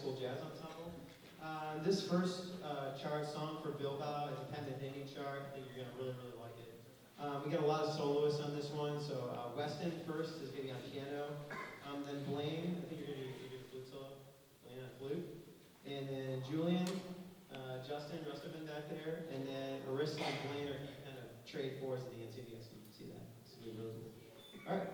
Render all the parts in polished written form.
School Jazz Ensemble. This first chart song for Bilbao is a Patenaude chart. I think you're going to really, really like it. We got a lot of soloists on this one. So Weston first is going to be on piano. Then Blaine, I think you're going to do a flute solo. Blaine on flute. And then Julian, Justin, Rusterman back there. And then Arista and Blaine are kind of trade fours at the end. So you guys can see that. It's really, really cool. All right.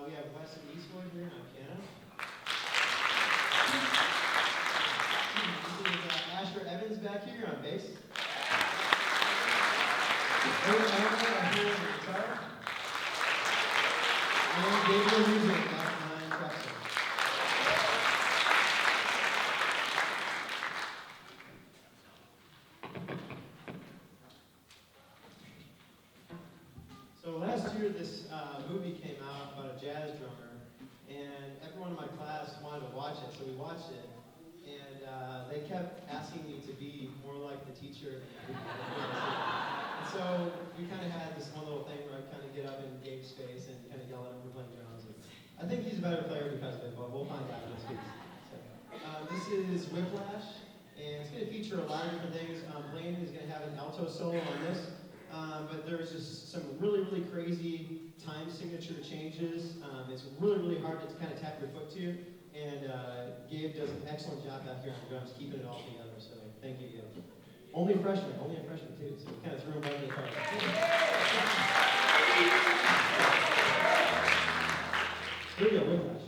We have Weston Eastwood here on piano. This is Asher Evans back here on bass. Here on guitar. And Gabriel Music on Jackson. So last year, this movie came out about a jazz drummer, and everyone in my class wanted to watch it, so we watched it. And they kept asking me to be more like the teacher. And so we kind of had this one little thing where I'd kind of get up in Gabe's face and kind of yell at him for playing drums. And I think he's a better player because of it, but we'll find out this week. So, this is Whiplash, and it's going to feature a lot of different things. Blaine is going to have an alto solo on this. But there's just some really, really crazy time signature changes. It's really, really hard to kind of tap your foot to. And Gabe does an excellent job out here on drums, keeping it all together. So thank you, Gabe. Only a freshman too. So we kind of threw him right in the car. Here we go, Whiplash.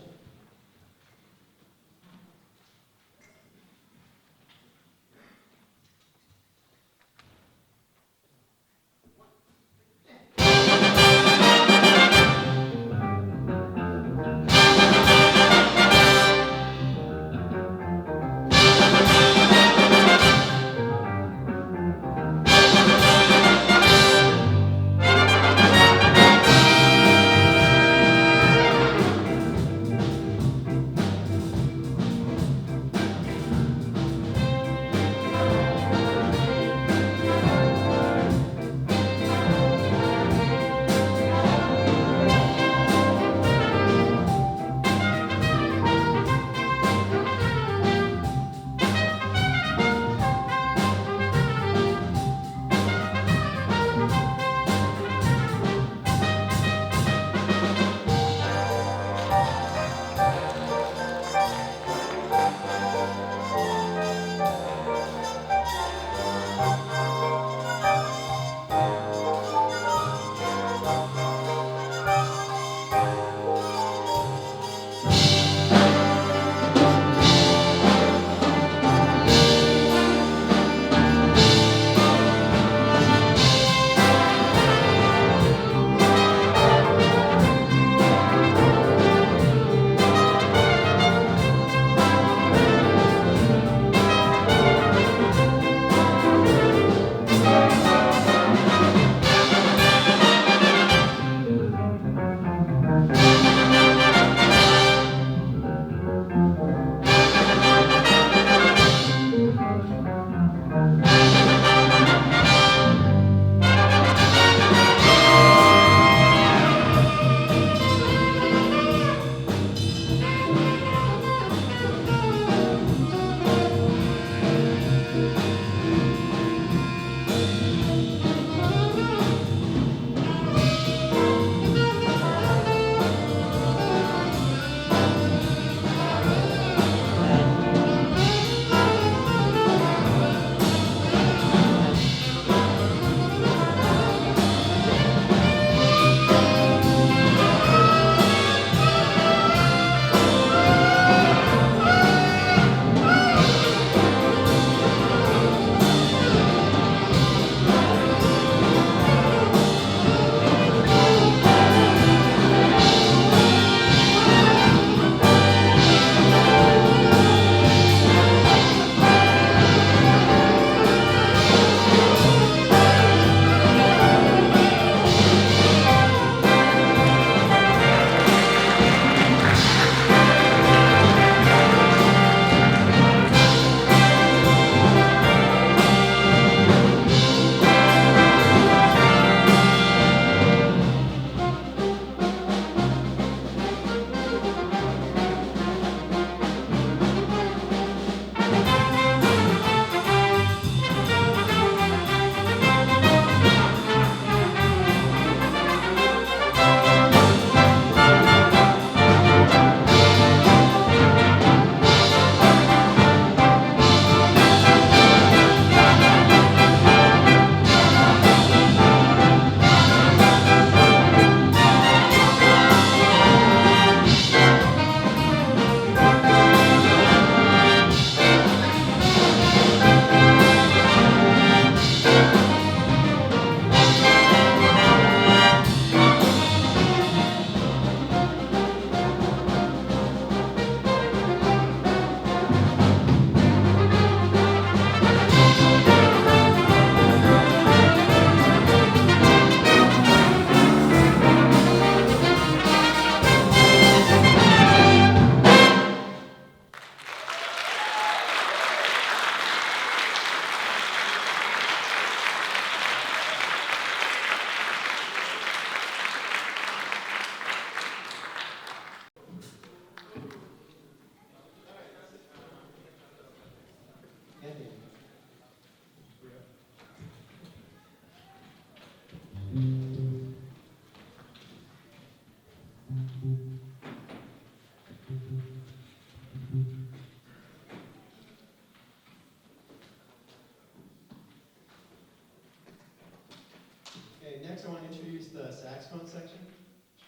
introduce the saxophone section.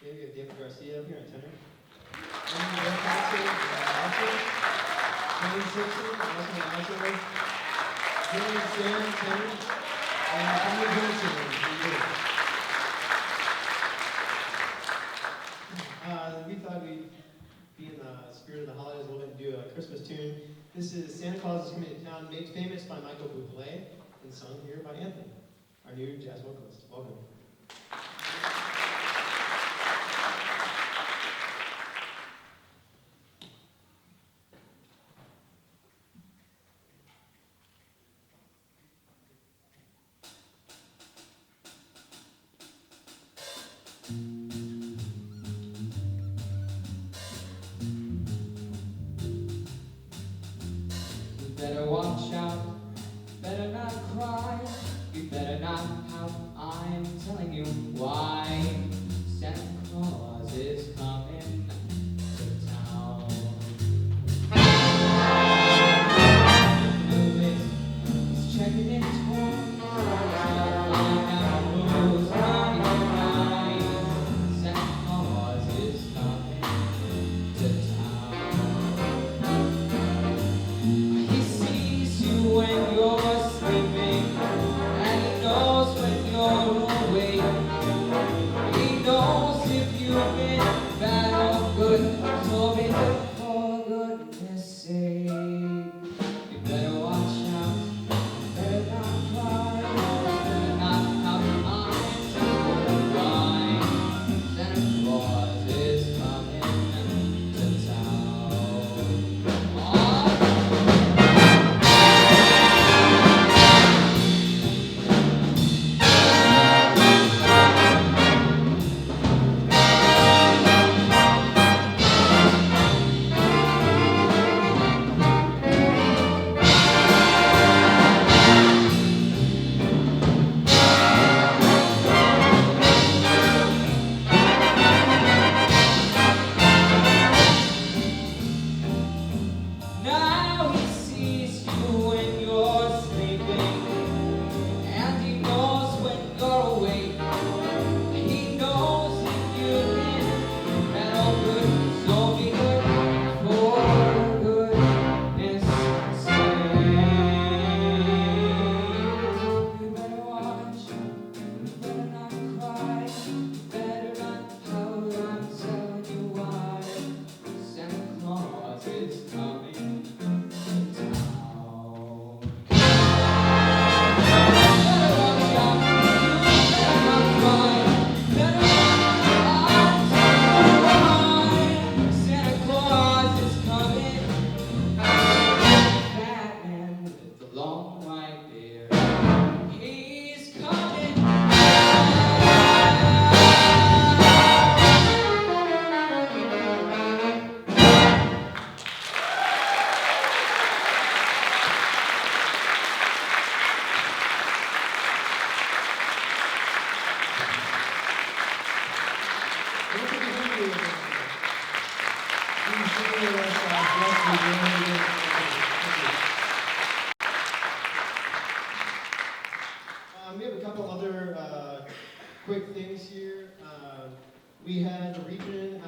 Okay, we have David Garcia up here on tenor. And Jeff Paxton, alto. Jane Simpson, also an alto. Dylan Sam, tenor. And Tommy Johnson, we thought we'd be in the spirit of the holidays a little bit and do a Christmas tune. This is Santa Claus is Coming to Town, made famous by Michael Bublé and sung here by Anthony, our new jazz vocalist. Welcome. Better watch out, better not cry, you better not pout, I'm telling you why. Santa Claus is coming to town. He's checking in toys, find out who's naughty and nice. Santa Claus is coming to town. He sees you when you're sleeping, and he knows when you're awake. He knows if you've been bad or good, so be good for goodness sake. You better watch out, better not cry, better not have eyes to cry. Santa Claus is coming to town. Now he sees you when you're sleeping, and he knows when you're awake. He knows if you've been bad or good, so be good for goodness sake. You better watch, you better not cry, you better not pout, I'm telling you why. Santa Claus is coming to town. Better watch out, you better not cry, better not pout. Santa Claus is coming. Fat man with the long white beard, he's coming. We have a couple other quick things here. We had the region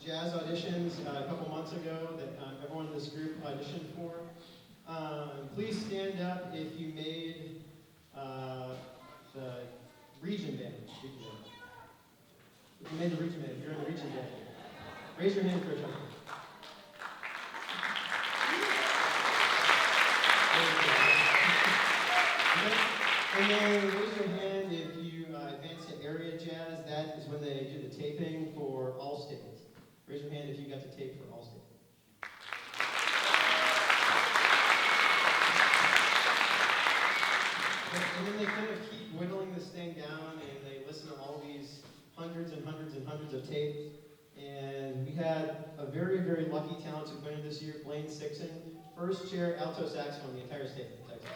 jazz auditions a couple months ago that everyone in this group auditioned for. Please stand up if you made the region band. If you made the region band, if you're in the region band, raise your hand for a time. And then raise your hand if you advance to area jazz. That is when they do the taping for Allstate. Raise your hand if you got to tape for Allstate. And then they kind of keep whittling this thing down, and they listen to all these hundreds and hundreds and hundreds of tapes. And we had a very, very lucky, talented winner this year, Blaine Sixon, first chair alto saxophone in the entire state of Texas.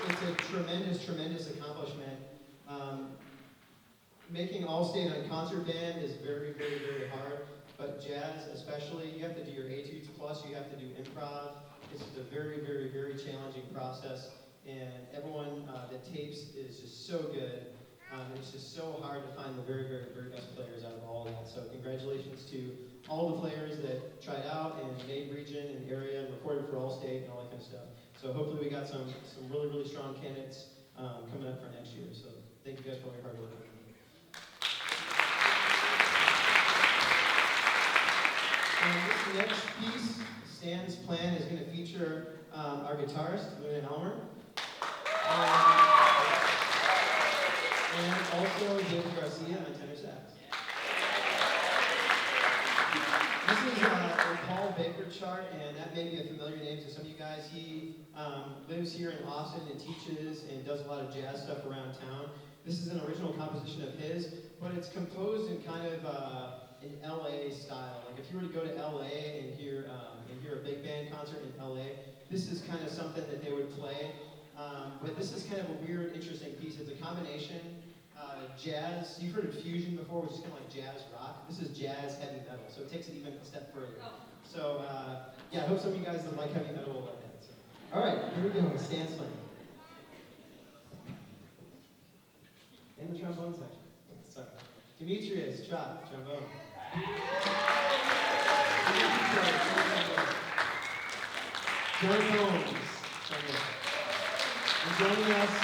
It's a tremendous, tremendous accomplishment. Making Allstate on concert band is very, very, very hard, but jazz especially, you have to do your etudes plus, you have to do improv. This is a very, very, very challenging process, and everyone that tapes is just so good. It's just so hard to find the very, very, very best players out of all of that. So congratulations to all the players that tried out and made region and area and recorded for All-State and all that kind of stuff. So hopefully we got some really, really strong candidates coming up for next year. So thank you guys for all your hard work. And this next piece, Stan's plan, is going to feature our guitarist, Luna Elmer. And also David Garcia on tenor sax. This is a Paul Baker chart, and that may be a familiar name to some of you guys. He lives here in Austin and teaches and does a lot of jazz stuff around town. This is an original composition of his, but it's composed in kind of an LA style. Like if you were to go to LA and hear a big band concert in LA, this is kind of something that they would play. But this is kind of a weird, interesting piece. It's a combination jazz. You've heard of fusion before, which is kind of like jazz rock. This is jazz heavy metal, so it takes it even a step further. So yeah, I hope some of you guys that like heavy metal will like that. So. All right, here we go. Stan's playing. And the trombone section. Sorry. Demetrius, chop, trombone. John Combs, trombone. And joining us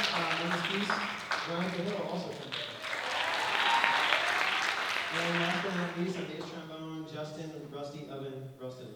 in this piece, Ron Cahill, also trombone. And last but not least, on bass trombone, Justin Rusty Oven Rusted.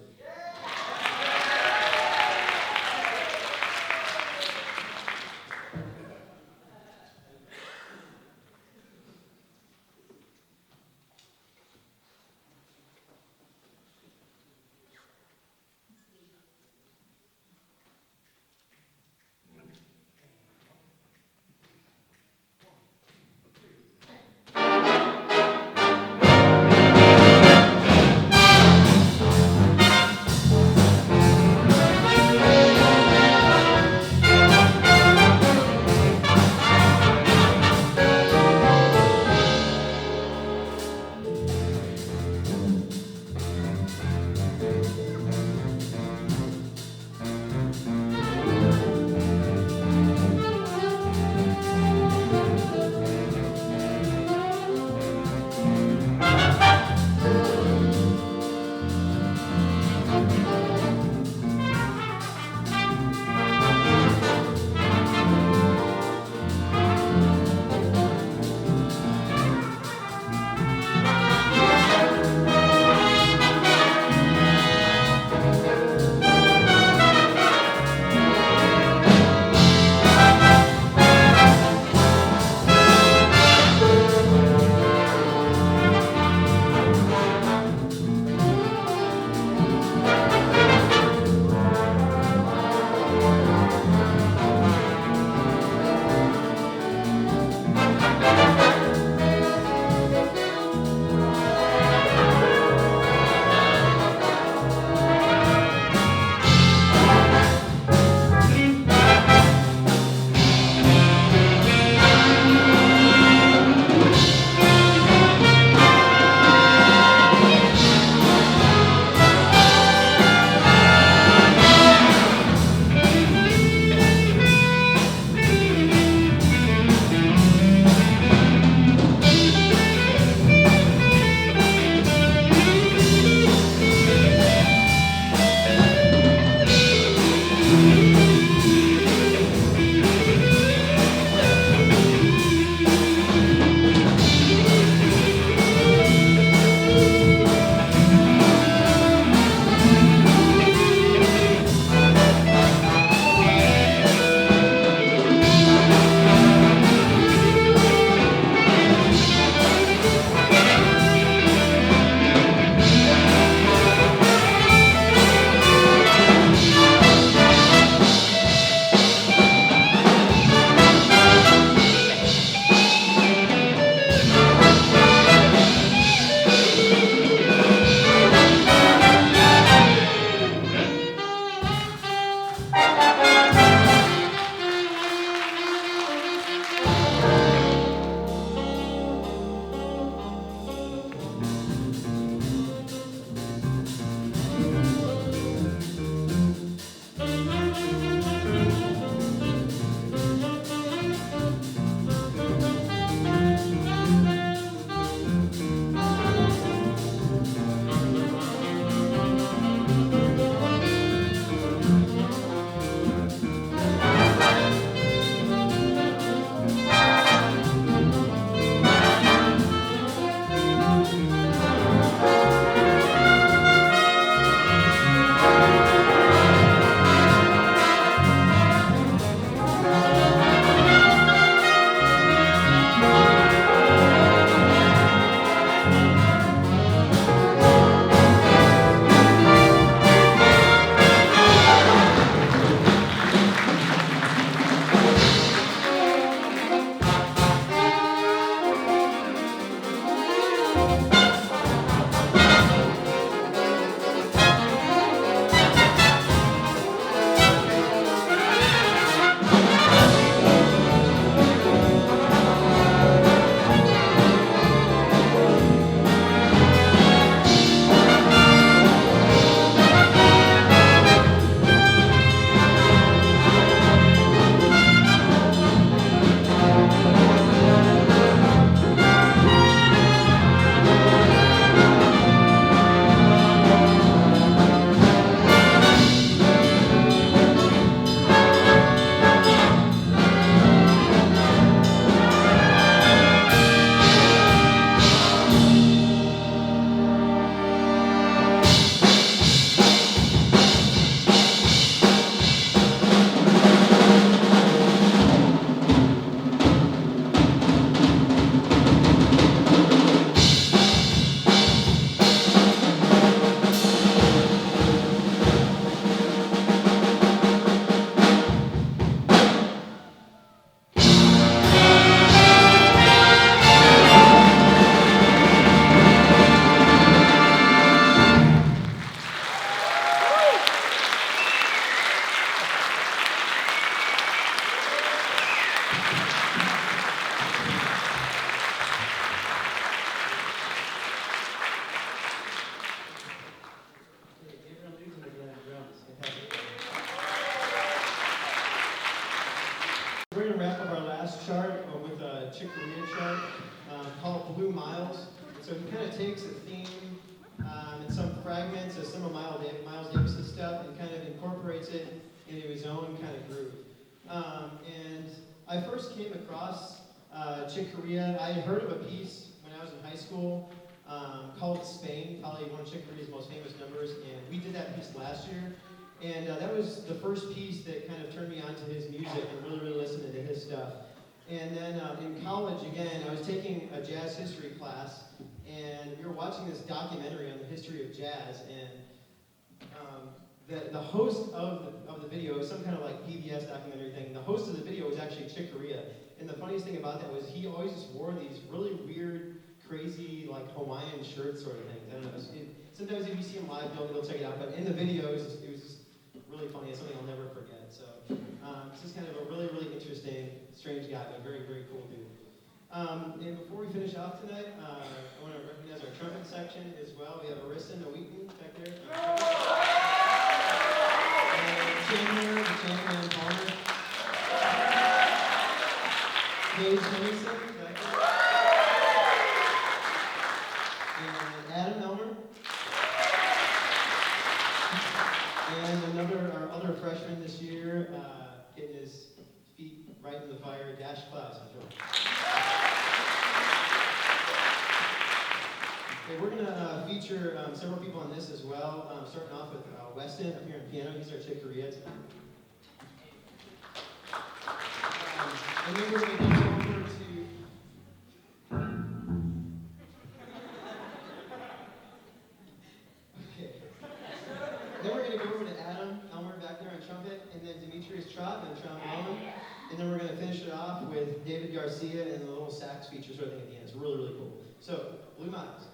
gonna wrap up our last chart with a Chick Corea chart called Blue Miles. And so he kind of takes a theme and some fragments of some of Miles Davis's stuff and kind of incorporates it into his own kind of groove. And I first came across Chick Corea. I had heard of a piece when I was in high school called Spain, probably one of Chick Corea's most famous numbers, and we did that piece last year. And that was the first piece that kind of turned me onto his music and really listening to his stuff. And then in college, again, I was taking a jazz history class, and we were watching this documentary on the history of jazz, and the host of the video, some kind of like PBS documentary thing, the host of the video was actually Chick Corea. And the funniest thing about that was he always just wore these really weird, crazy, like Hawaiian shirts sort of things. I don't know. Sometimes if you see him live, you'll check it out. But in the videos, it was just really funny. It's something I'll never forget. So this is kind of a really interesting, strange guy, but very cool dude. And before we finish off tonight, I want to recognize our trumpet section as well. We have Arissa Wheaton back there. Chandler, the Chandler Palmer. Paige Henderson back there. And Adam Elmer. And our other freshman this year, getting his feet right in the fire, Dash Klaus. Okay, we're going to feature several people on this as well, starting off with Weston up here on piano. He's our Chick Corea tonight. And then we're going to go over to... Okay. Then we're going to go over to Adam Elmer back there on trumpet, and then Demetrius Trott on trombone. And then we're going to finish it off with David Garcia and the little sax feature sort of thing at the end. It's really cool. So, Blue Miles.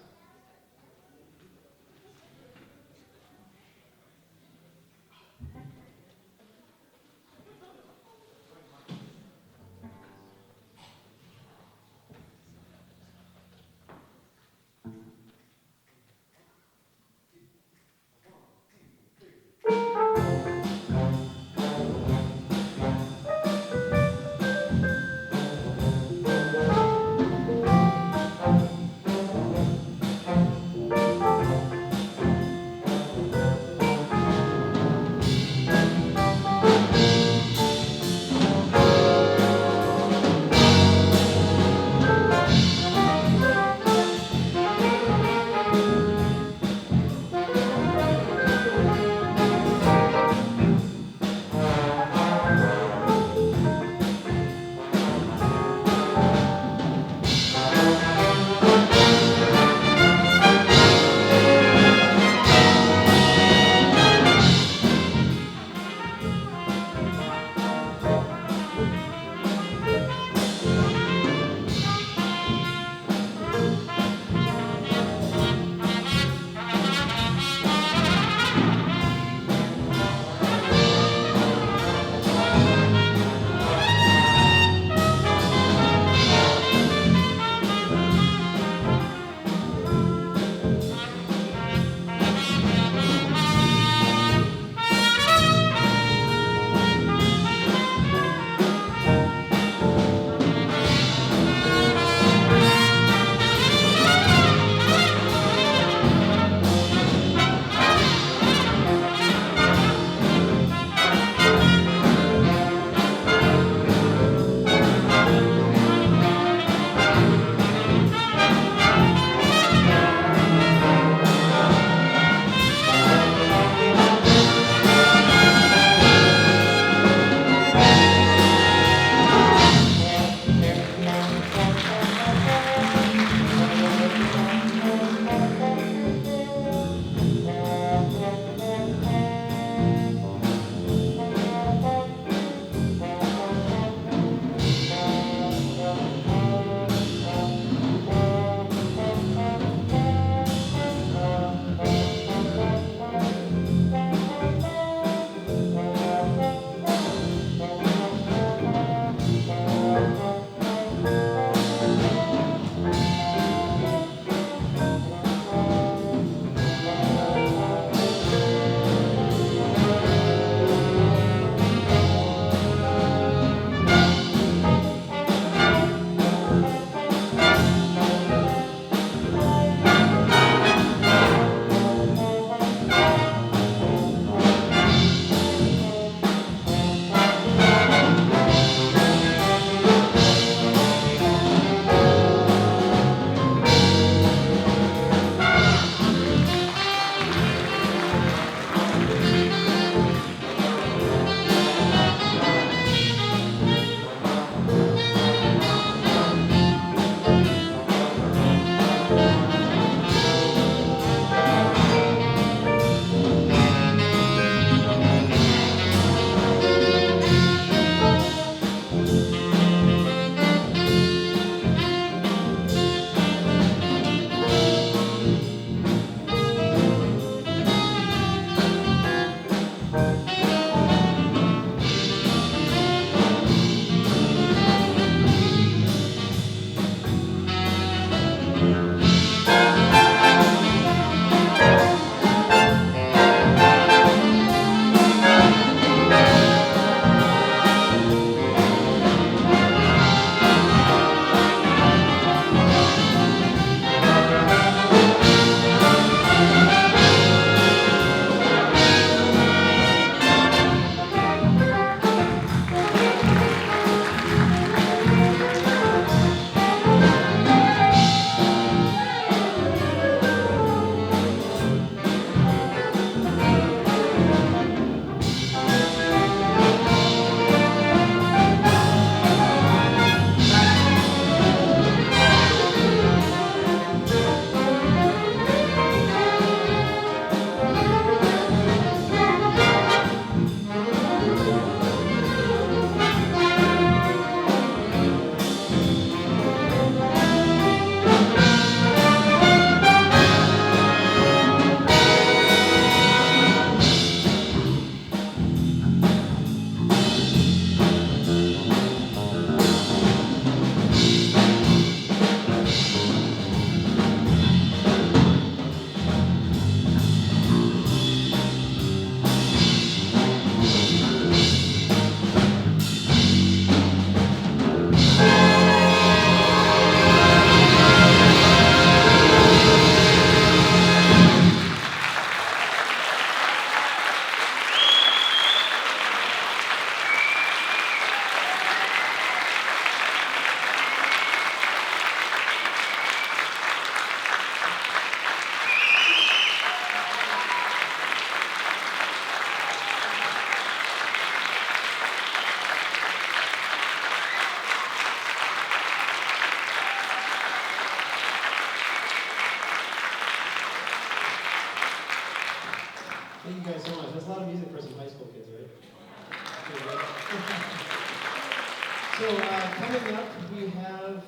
So coming up, we have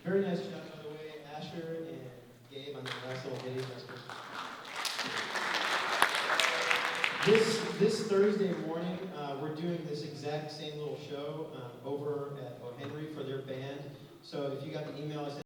very nice job, by the way, Asher and Gabe on the last little video. This Thursday morning, we're doing this exact same little show over at O. Henry for their band. So if you got the email I sent